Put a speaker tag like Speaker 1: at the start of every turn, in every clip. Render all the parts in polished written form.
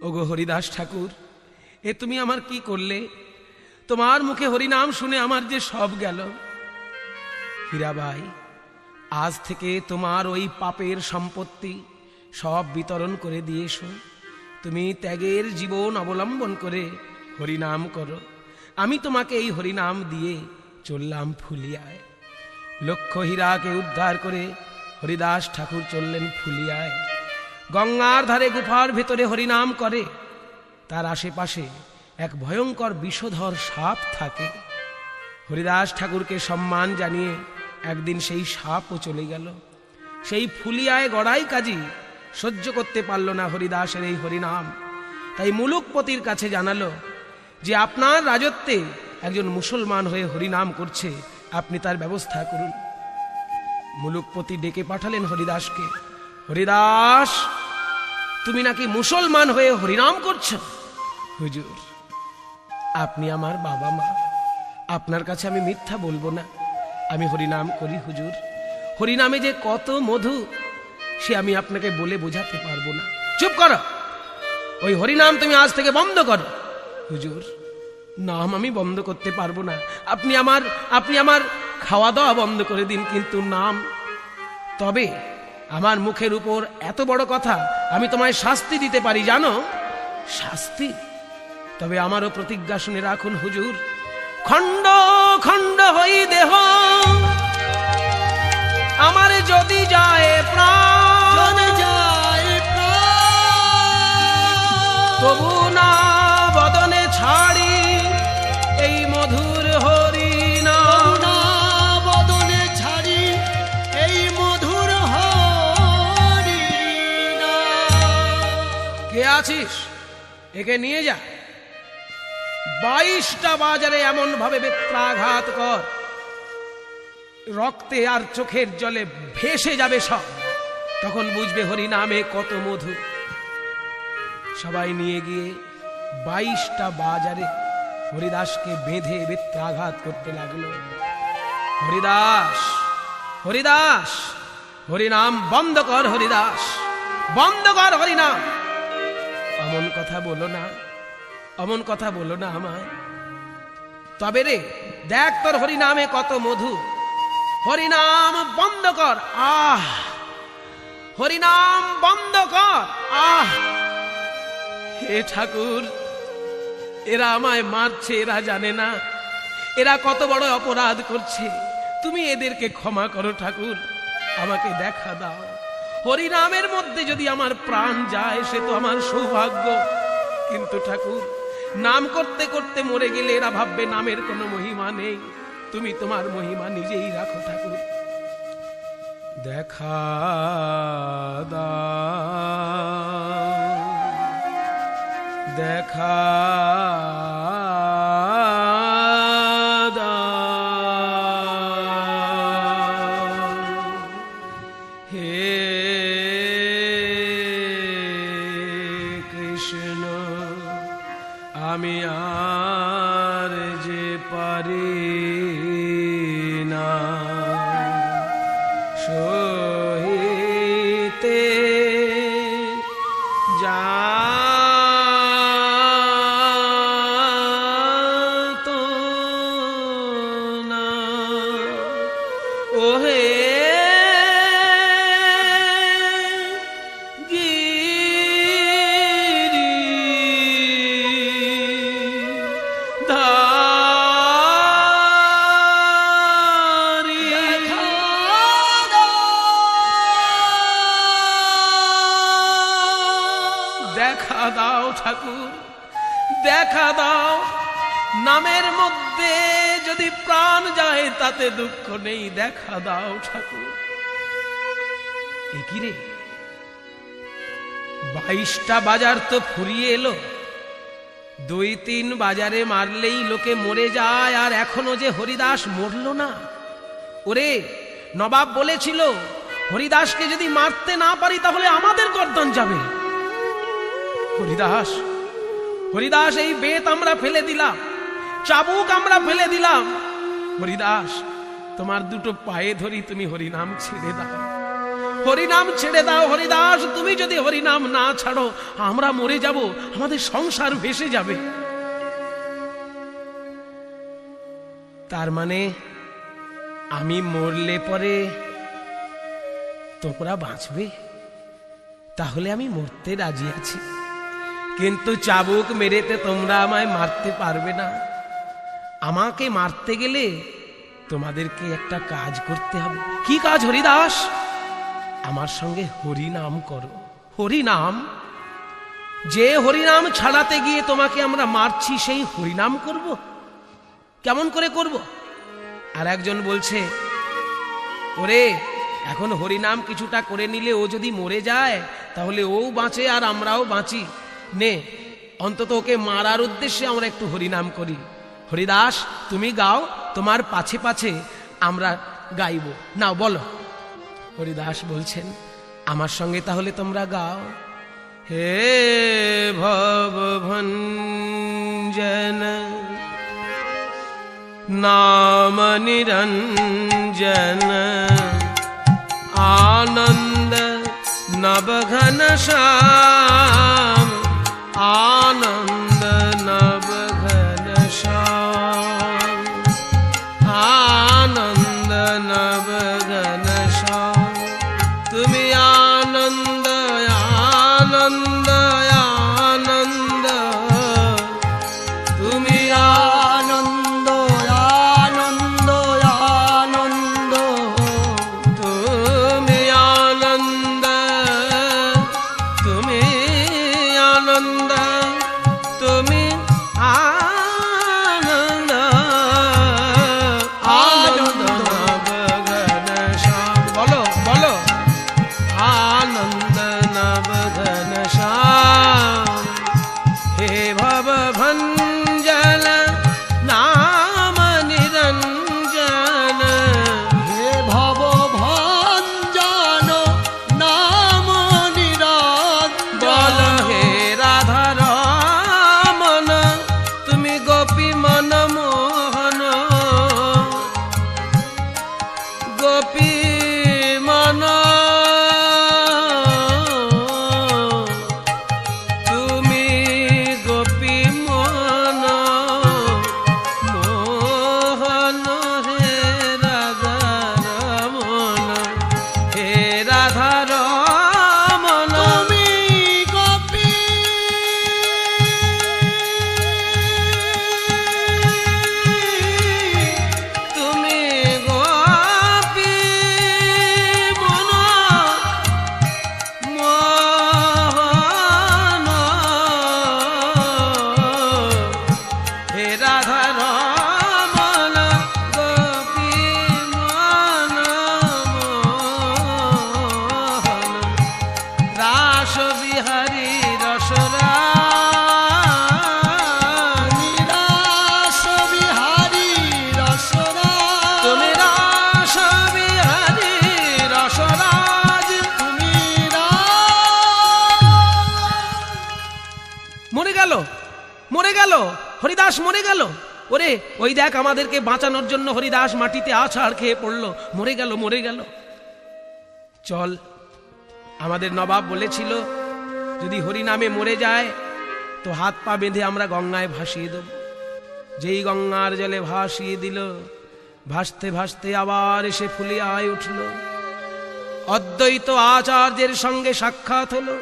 Speaker 1: ওগো হরিদাস ঠাকুর, এ তুমি আমার কি করলে? তোমার মুখে হরিনাম শুনে আমার যে সব গেল। হীরাবাই, আজ থেকে তোমার ওই পাপের সম্পত্তি সব বিতরণ করে দিয়েছো। তুমি ত্যাগের জীবন অবলম্বন করে হরিনাম করো। আমি তোমাকে এই হরিনাম দিয়ে চললাম ফুলিয়ায়। লক্ষ হীরাকে উদ্ধার করে হরিদাস ঠাকুর চললেন ফুলিয়ায়। গঙ্গার ধারে গুফার ভেতরে হরিনাম করে। তার আশেপাশে এক ভয়ঙ্কর বিষধর সাপ থাকে। হরিদাস ঠাকুরকে সম্মান জানিয়ে একদিন সেই সাপও চলে গেল। সেই ফুলিয়ায় গড়াই কাজী সহ্য করতে পারল না হরিদাসের এই হরিনাম। তাই মুলুকপতির কাছে জানালো যে আপনার রাজত্বে একজন মুসলমান হয়ে হরিনাম করছে, আপনি তার ব্যবস্থা করুন। মুলুকপতি ডেকে পাঠালেন হরিদাসকে। হরিদাস, তুমি নাকি মুসলমান হয়ে হরিনাম করছো? হুজুর, আপনি আমার বাবা মা, আপনার কাছে আমি মিথ্যা বলবো না। আমি হরিনাম করি হুজুর। হরিনামে যে কত মধু সে আমি আপনাকে বলে বোঝাতে পারবো না। চুপ করো, ওই হরিনাম তুমি আজ থেকে বন্ধ করো। হুজুর, নাম আমি বন্ধ করতে পারবো না। আপনি আমার খাওয়া দাওয়া বন্ধ করে দিন, কিন্তু নাম। তবে আমার মুখের উপর এত বড় কথা, আমি তোমায় শাস্তি দিতে পারি, জানো? শাস্তি? তবে আমারও প্রতিজ্ঞা শুনে রাখুন হুজুর। খণ্ড খণ্ড হই দেহ আমার যদি যায় প্রাণ, তবু না বদনে ছাড়ি এই মধুর হরিনাম।
Speaker 2: বদনে ছাড়ি এই মধুর হরিনাম।
Speaker 1: কে আছিস? একে নিয়ে যা। 22টা বাজারে এমন ভাবে বেত্রাঘাত কর, রক্তে আর চোখের জলে ভেসে যাবে সব। তখন বুঝবে হরিনামে কত মধু। সবাই নিয়ে গিয়ে 22টা বাজারে হরিদাসকে বেঁধে বেত্রাঘাত করতে লাগলো। হরিদাস, হরিদাস, হরিনাম বন্ধ কর, হরিদাস বন্ধ কর হরিনাম। অমন কথা বলো না, অমন কথা বলো না আমায়। তবে রে, দেখ তোর হরিনামে কত মধু। হরিনাম বন্ধ কর। আহ, হরিনাম বন্ধ কর। আহ, হে ঠাকুর, এরা আমায় মারছে, এরা জানে না এরা কত বড় অপরাধ করছে। তুমি এদেরকে ক্ষমা করো ঠাকুর, আমাকে দেখা দাও। হরিনামের মধ্যে যদি আমার প্রাণ যায় সে তো আমার সৌভাগ্য, কিন্তু ঠাকুর, নাম করতে করতে মরে গেলে এরা ভাববে নামের কোনো মহিমা নেই। তুমি তোমার মহিমা নিজেই রাখো ঠাকুর। দেখা দাও, দেখা আমি আর যে পারি না সহিতে যাত না। ওহে দেখা দাও ঠাকুর, দেখা দাও। নামের মধ্যে যদি প্রাণ যায় তাতে দুঃখ নেই, দেখা দাও ঠাকুর। কি রে, 22টা বাজার তো ফুরিয়ে এলো। 2-3 বাজারে মারলেই লোকে মরে যায়, আর এখনো যে হরিদাস মরল না। ওরে, নবাব বলেছিল হরিদাসকে যদি মারতে না পারি তাহলে আমাদের গর্দান যাবে। হরিদাস, হরিদাস, এই বেত আমরা ফেলে দিলাম, চাবুক আমরা ফেলে দিলাম। হরিদাস, তোমার দুটো পায়ে ধরি, তুমি হরিনাম ছেড়ে দাও। হরিনাম ছেড়ে দাও হরিদাস, তুমি যদি হরিনাম না ছাড়ো আমরা মরে যাব, আমাদের সংসার ভেসে যাবে। তার মানে আমি মরলে পরে তোমরা বাঁচবে? তাহলে আমি মরতে রাজি আছি, কিন্তু চাবুক মেরেতে তোমরা আমায় মারতে পারবে না। আমাকে মারতে গেলে তোমাদেরকে একটা কাজ করতে হবে। কি কাজ হরিদাস? আমার সঙ্গে হরিনাম করো। হরিনাম? যে হরিনাম ছাড়াতে গিয়ে তোমাকে আমরা মারছি সেই হরিনাম করব? কেমন করে করব? আর একজন বলছে, ওরে এখন হরিনাম কিছুটা করে নিলে ও যদি মরে যায় তাহলে ও বাঁচে আর আমরাও বাঁচি, নে অন্তত ওকে মারার উদ্দেশ্যে আমরা একটু হরিনাম করি। হরিদাস তুমি গাও, তোমার পাছে পাছে আমরা গাইব, নাও বলো। হরিদাস বলছেন, আমার সঙ্গে তাহলে তোমরা গাও। হে ভবভঞ্জন নাম নিরঞ্জন आनंद नवघन श्याम, आनंद नवघन श्याम, आनंद नवघन श्याम। तुम्हें आनंद आनंद आनंद, तुम्हें
Speaker 2: आनंद आनंद आनंद,
Speaker 1: तुम्हें आनंद, तुम्हें आनंद, तुम्हें आनंद, आनंद नवघन श्याम। बोलो बोलो, आनंद नवघन श्याम। हे भवभंजन नाम निरंजन,
Speaker 2: हे भवभञ्जन नाम निरञ्जन।
Speaker 1: बोल हे राधा रमन, तुम्हें गोपी मन मोहन, गोपी मन, तुम्हें गोपी मन मोहन। हे राधा रमन, हे राधा रमन,
Speaker 2: তুমি গোপী
Speaker 1: তুমি গোপী মন মোহন। হে রাধা রমন, গোপী মন মোহন। রাস বিহারী রসরা
Speaker 2: নিরাস বিহারী রসরা,
Speaker 1: তুমি রাস বিহারী রসরাজ।
Speaker 2: তুমি
Speaker 1: মরে গেল, মরে গেল, হরিদাস মরে গেল। ওরে ওই দেখ, আমাদেরকে বাঁচানোর জন্য হরিদাস মাটিতে আছাড় খেয়ে পড়লো, মরে গেল, মরে গেল। চল, আমাদের নবাব বলেছিল যদি হরিনামে মরে যায় তো হাত পা বেঁধে আমরা গঙ্গায় ভাসিয়ে দেব। যেই গঙ্গার জলে ভাসিয়ে দিল, ভাসতে ভাসতে আবার এসে ফুলিয়ায় উঠল। অদ্বৈত আচার্যের সঙ্গে সাক্ষাৎ হলো।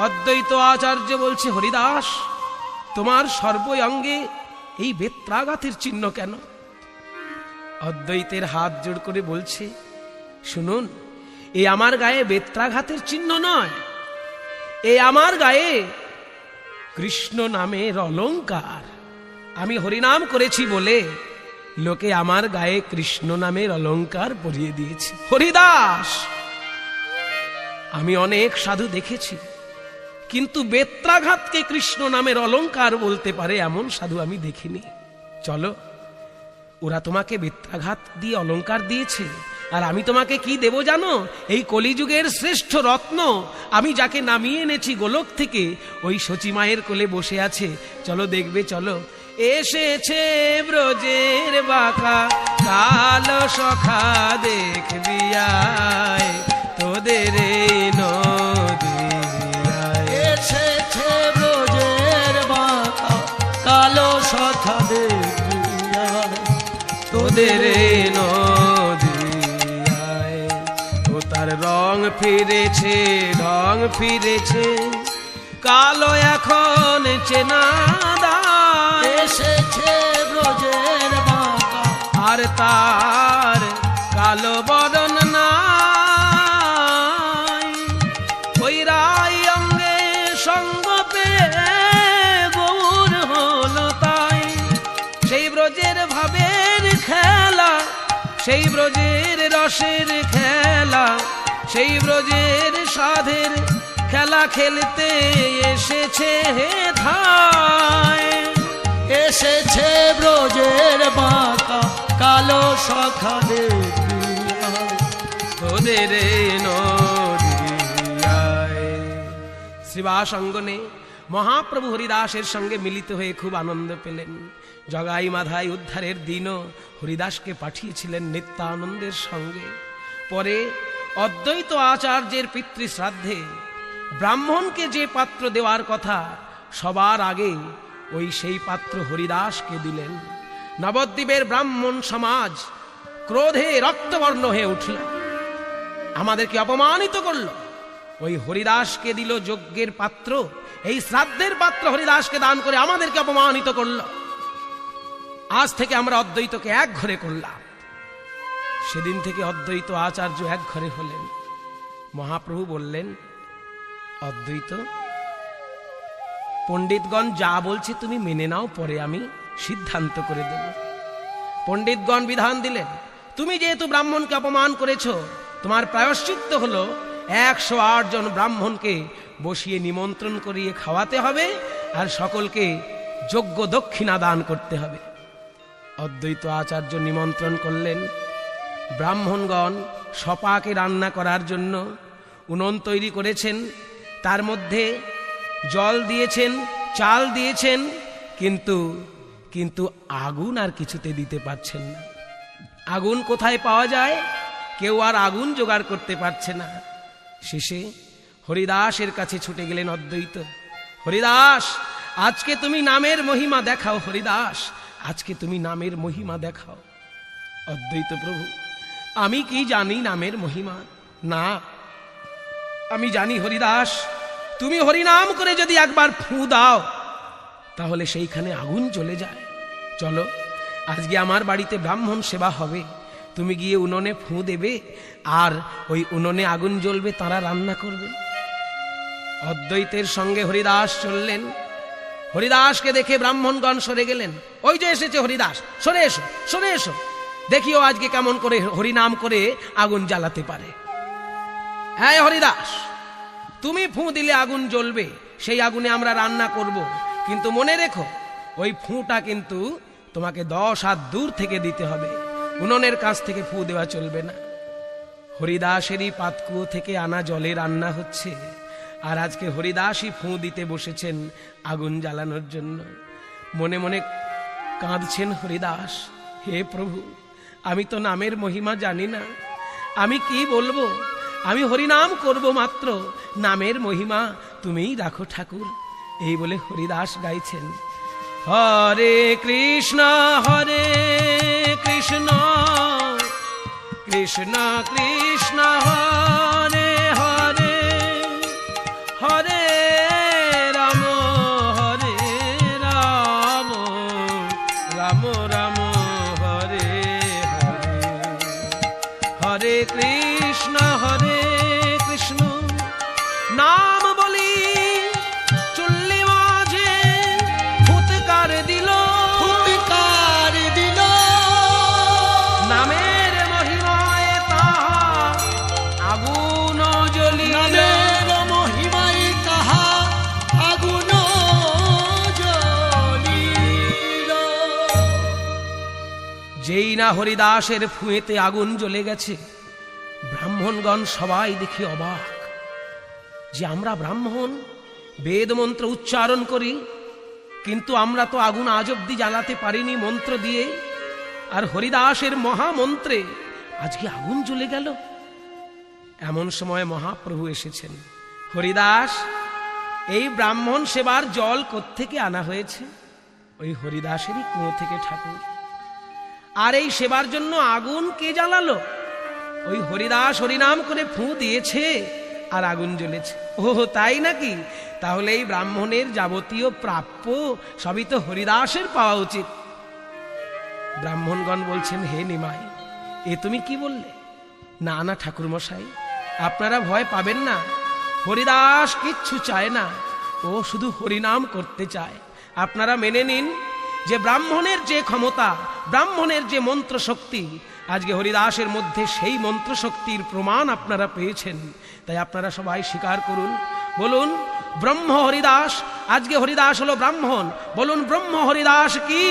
Speaker 1: অদ্বৈত আচার্য বলছে, হরিদাস তোমার সর্বঙ্গে এই বেত্রাঘাতের চিহ্ন কেন? অদ্বৈতের হাত জোড় করে বলছে, শুনুন, এ আমার গায়ে বেত্রাঘাতের চিহ্ন নয়, এ আমার গায়ে কৃষ্ণ নামের অলংকার। আমি হরিনাম করেছি বলে লোকে আমার গায়ে কৃষ্ণ নামের অলংকার পরিয়ে দিয়েছে। হরিদাস, আমি অনেক সাধু দেখেছি, কিন্তু বেত্রাঘাতকে কৃষ্ণ নামের অলংকার বলতে পারে এমন সাধু আমি দেখিনি। চলো, ওরা তোমাকে বেত্রাঘাত দিয়ে অলংকার দিয়েছে, আর আমি তোমাকে কি দেব জানো? এই কলিযুগের শ্রেষ্ঠ রত্ন, আমি যাকে নামিয়ে এনেছি গোলক থেকে, ওই সচিমায়ের কোলে বসে আছে। চলো দেখবে, চলো। এসেছে ব্রজের বাঁকা কালো সখা দেখবি আয়, তোদের এই নদিয়ায়
Speaker 2: এসেছে ব্রজের বাঁকা কালো সখা দেখিয়ায়।
Speaker 1: তোদের এই নদিয়ায় ও তার রং ফিরেছে, ঢং ফিরেছে, কালো এখন চেনা দায়।
Speaker 2: এসেছে ব্রজের বাঁকা
Speaker 1: আর তার কালো বদন নাই, ওই রাই অঙ্গে সঙ্গ পেয়ে গৌর হলো তাই। সেই ব্রজের ভাবের খেলা, সেই ব্রজের রসের খেলা, সেই ব্রজের সাধের খেলা খেলতে এসেছে হে ধায়।
Speaker 2: এসেছে ব্রজের বাঁকা কালো সখা দেখিয়ায়।
Speaker 1: তোদের এই নদিয়ায়। শ্রীবাস অঙ্গনে মহাপ্রভু হরিদাসের সঙ্গে মিলিত হয়ে খুব আনন্দ পেলেন। জগাই মাধাই উদ্ধারের দিনও হরিদাসকে পাঠিয়েছিলেন নিত্যানন্দের সঙ্গে। পরে অদ্বৈত আচার্যের পিতৃশ্রাদ্ধে ব্রাহ্মণকে যে পাত্র দেওয়ার কথা সবার আগে ওই সেই পাত্র হরিদাসকে দিলেন। নবদ্বীপের ব্রাহ্মণ সমাজ ক্রোধে রক্তবর্ণ হয়ে উঠল, আমাদেরকে অপমানিত করল। ওই হরিদাসকে দিল যজ্ঞের পাত্র, এই শ্রাদ্ধের পাত্র হরিদাসকে দান করে আমাদেরকে অপমানিত করল। আজ থেকে আমরা অদ্বৈতকে এক ঘরে করলাম। সেদিন থেকে অদ্বৈত আচার্য এক ঘরে হলেন। মহাপ্রভু বললেন, অদ্বৈত পণ্ডিতগণ যা বলছে তুমি মেনে নাও, পরে আমি সিদ্ধান্ত করে দেব। পণ্ডিতগণ বিধান দিলেন, তুমি যেহেতু ব্রাহ্মণকে অপমান করেছ, তোমার প্রায়শ্চিত্ত হলো 108 জন ব্রাহ্মণকে বসিয়ে নিমন্ত্রণ করিয়ে খাওয়াতে হবে আর সকলকে যোগ্য দক্ষিণা দান করতে হবে। অদ্বৈত আচার্য নিমন্ত্রণ করলেন। ব্রাহ্মণগণ সপাকে রান্না করার জন্য উনুন তৈরি করেছেন, তার মধ্যে জল দিয়েছেন, চাল দিয়েছেন, কিন্তু আগুন আর কিছুতে দিতে পারছেন না। আগুন কোথায় পাওয়া যায়? কেউ আর আগুন জোগাড় করতে পারছে না। শেষে হরিদাসের কাছে ছুটে গেলেন অদ্বৈত। হরিদাস, আজকে তুমি নামের মহিমা দেখাও। হরিদাস, আজকে তুমি নামের মহিমা দেখাও। অদ্বৈত প্রভু, আমি কি জানি নামের মহিমা? না, আমি জানি হরিদাস, তুমি হরিনাম করে যদি একবার ফু দাও তাহলে সেইখানে আগুন জ্বলে যায়। চলো, আজকে আমার বাড়িতে ব্রাহ্মণ সেবা হবে, তুমি গিয়ে উনুনে ফু দেবে আর ওই উনুনে আগুন জ্বলবে, তারা রান্না করবে। অদ্বৈতের সঙ্গে হরিদাস চললেন। হরিদাসকে দেখে ব্রাহ্মণগণ সরে গেলেন। ওই যে এসেছে হরিদাস, সরে এসো, সরে এসো, দেখিও আজকে কেমন করে হরিনাম করে আগুন জ্বালাতে পারে। হ্যাঁ হরিদাস, তুমি ফু দিলে আগুন জ্বলবে, সেই আগুনে আমরা রান্না করব, কিন্তু মনে রেখো ওই ফুটা কিন্তু তোমাকে 10 হাত দূর থেকে দিতে হবে, উনুনের কাছ থেকে ফু দেওয়া চলবে না। হরিদাসেরই পাতকুয়ো থেকে আনা জলে রান্না হচ্ছে, আর আজকে হরিদাসই ফু দিতে বসেছেন আগুন জ্বালানোর জন্য। মনে মনে কাঁদছেন হরিদাস, হে প্রভু, আমি তো নামের মহিমা জানি না, আমি কি বলবো? আমি হরিনাম করব মাত্র, নামের মহিমা তুমিই রাখো ঠাকুর। এই বলে হরিদাস গাইছেন, হরে কৃষ্ণ কৃষ্ণ কৃষ্ণ হরে হরে, হরে রাম রাম রাম হরে হরে, হরে কৃষ্ণ নাম বলি চুল্লি মাঝে ফুৎকার দিল, নামের মহিমায় তাহা আগুন জ্বলিল,
Speaker 2: মহিমায় তাহা আগুন জ্বলিল।
Speaker 1: যেই না হরিদাসের ফুঁয়েতে আগুন জ্বলে গেছে, ব্রাহ্মণগণ সবাই দেখে অবাক যে আমরা ব্রাহ্মণ বেদ মন্ত্র উচ্চারণ করি, কিন্তু আমরা তো আগুন আজ অব্দি জ্বালাতে পারিনি মন্ত্র দিয়ে, আর হরিদাসের মহামন্ত্রে আজকে আগুন জ্বলে গেল। এমন সময় মহাপ্রভু এসেছেন। হরিদাস, এই ব্রাহ্মণ সেবার জল কোত্থেকে আনা হয়েছে? ওই হরিদাসেরই কুয়ো থেকে ঠাকুর। আর এই সেবার জন্য আগুন কে জ্বালালো? ওই হরিদাস হরিনাম করে ফু দিয়েছে আর আগুন জ্বলেছে। ও তাই নাকি? তাহলে এই ব্রাহ্মণের যাবতীয় প্রাপ্য সবই তো হরিদাসের পাওয়া উচিত। ব্রাহ্মণগণ বলছেন, হে নিমাই, এ তুমি কি বললে? না না ঠাকুর মশাই, আপনারা ভয় পাবেন না। হরিদাস কিচ্ছু চায় না, ও শুধু হরিনাম করতে চায়। আপনারা মেনে নিন যে ব্রাহ্মণের যে ক্ষমতা, ব্রাহ্মণের যে মন্ত্র শক্তি, আজকে হরিদাসের মধ্যে সেই মন্ত্র শক্তির প্রমাণ আপনারা পেয়েছেন। তাই আপনারা সবাই স্বীকার করুন, বলুন ব্রহ্ম হরিদাস। আজকে হরিদাস হলো ব্রাহ্মণ, বলুন ব্রহ্ম হরিদাস কি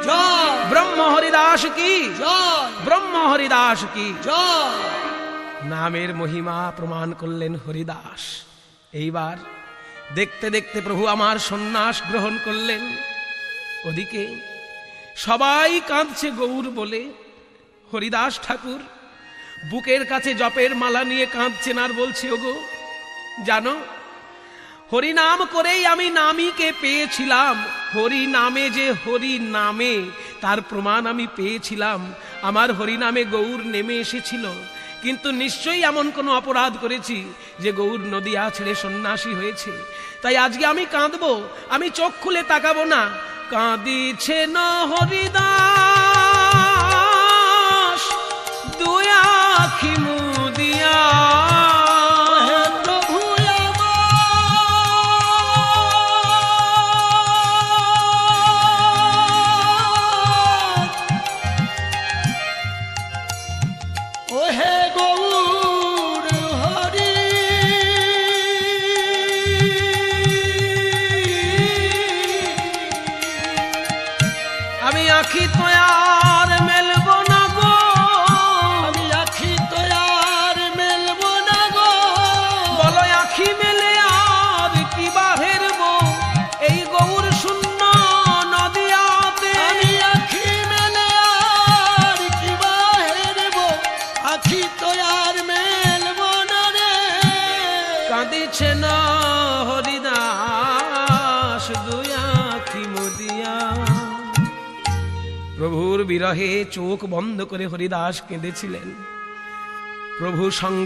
Speaker 2: জয়,
Speaker 1: ব্রহ্ম হরিদাস কি
Speaker 2: জয়,
Speaker 1: ব্রহ্ম হরিদাস কি
Speaker 2: জয়।
Speaker 1: নামের মহিমা প্রমাণ করলেন হরিদাস। এইবার দেখতে দেখতে প্রভু আমার সন্ন্যাস গ্রহণ করলেন। ওদিকে সবাই কাঁদছে গৌর বলে। হরিদাস ঠাকুর বুকের কাছে জপের মালা নিয়ে কাঁদছেন আর বলছে, ওগো জানো, হরিনাম করেই আমি নামীকে পেয়েছিলাম। হরি নামে যে হরি নামে, তার প্রমাণ আমি পেয়েছিলাম। আমার হরিনামে গৌর নেমে এসেছিল। কিন্তু নিশ্চয়ই এমন কোনো অপরাধ করেছি যে গৌর নদিয়া ছেড়ে সন্ন্যাসী হয়েছে। তাই আজকে আমি কাঁদবো, আমি চোখ খুলে তাকাবো না। কাঁদিছে না হরিদাস দুই আখি মুদিয়া,
Speaker 2: হে প্রভু আমার, ও হে গৌর হরি।
Speaker 1: আমি আখি তো আর মেলব না গো,
Speaker 2: আমি আখি তো আর মেলব না গো।
Speaker 1: বলো আখি মেলে আর কি বাহেরব এই গৌর শূন্য নদিয়াতে।
Speaker 2: আমি আখি মেলে আর কি বাহেরব, আখি তো আর মেলব না রে।
Speaker 1: কাঁদিছে না হরিদাস দুই আখি মুদিয়া। প্রভুর বিরহে চোখ বন্ধ করে হরিদাস কেঁদেছিলেন। প্রভু সঙ্গে